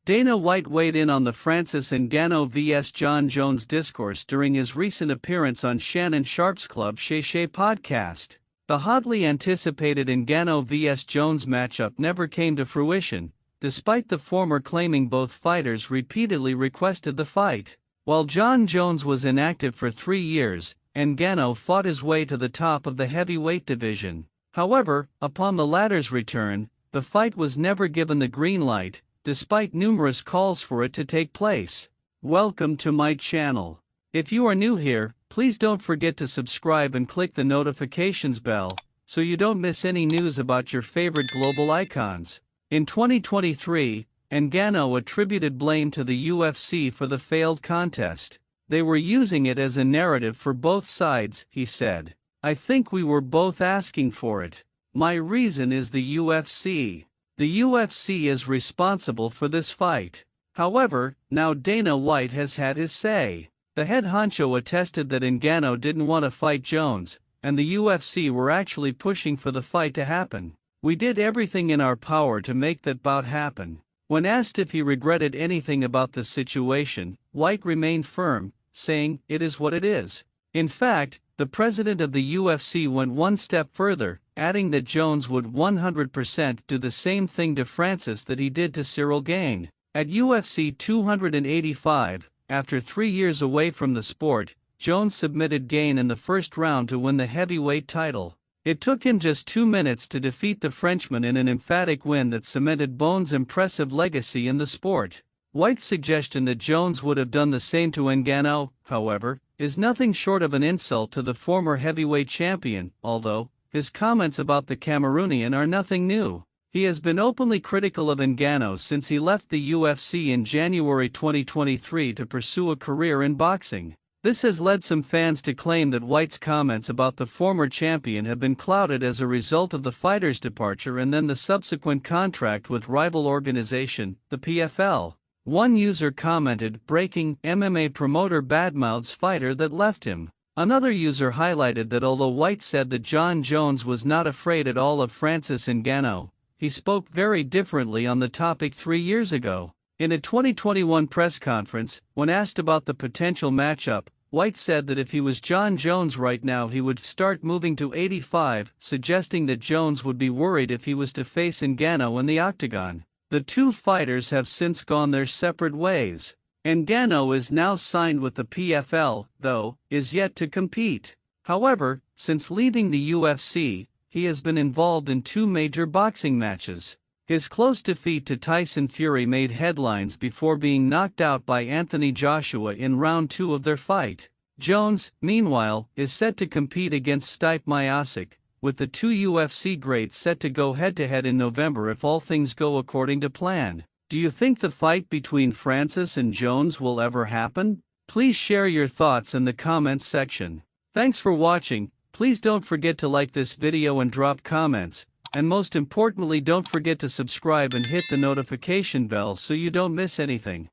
Dana White weighed in on the Francis Ngannou vs Jon Jones discourse during his recent appearance on Shannon Sharpe's Club Shay podcast. The hotly anticipated Ngannou vs Jones matchup never came to fruition, despite the former claiming both fighters repeatedly requested the fight. While Jon Jones was inactive for 3 years, Ngannou fought his way to the top of the heavyweight division. However, upon the latter's return, the fight was never given the green light, despite numerous calls for it to take place. Welcome to my channel. If you are new here, please don't forget to subscribe and click the notifications bell, so you don't miss any news about your favorite global icons. In 2023, Ngannou attributed blame to the UFC for the failed contest. They were using it as a narrative for both sides, he said. I think we were both asking for it. My reason is the UFC. The UFC is responsible for this fight. However, now Dana White has had his say. The head honcho attested that Ngannou didn't want to fight Jones, and the UFC were actually pushing for the fight to happen. We did everything in our power to make that bout happen. When asked if he regretted anything about the situation, White remained firm, saying, "It is what it is." In fact, the president of the UFC went one step further, adding that Jones would 100% do the same thing to Francis that he did to Cyril Gane. At UFC 285, after 3 years away from the sport, Jones submitted Gane in the first round to win the heavyweight title. It took him just 2 minutes to defeat the Frenchman in an emphatic win that cemented Bones' impressive legacy in the sport. White's suggestion that Jones would have done the same to Ngannou, however, is nothing short of an insult to the former heavyweight champion, although his comments about the Cameroonian are nothing new. He has been openly critical of Ngannou since he left the UFC in January 2023 to pursue a career in boxing. This has led some fans to claim that White's comments about the former champion have been clouded as a result of the fighter's departure and then the subsequent contract with rival organization, the PFL. One user commented, "Breaking MMA promoter badmouths fighter that left him." Another user highlighted that although White said that Jon Jones was not afraid at all of Francis Ngannou, he spoke very differently on the topic 3 years ago. In a 2021 press conference, when asked about the potential matchup, White said that if he was Jon Jones right now he would start moving to 85, suggesting that Jones would be worried if he was to face Ngannou in the octagon. The two fighters have since gone their separate ways. Ngannou is now signed with the PFL, though is yet to compete. However, since leaving the UFC, he has been involved in 2 major boxing matches. His close defeat to Tyson Fury made headlines before being knocked out by Anthony Joshua in round 2 of their fight. Jones, meanwhile, is set to compete against Stipe Miocic, with the 2 UFC greats set to go head-to-head in November if all things go according to plan. Do you think the fight between Francis and Jones will ever happen? Please share your thoughts in the comments section. Thanks for watching. Please don't forget to like this video and drop comments. And most importantly, don't forget to subscribe and hit the notification bell so you don't miss anything.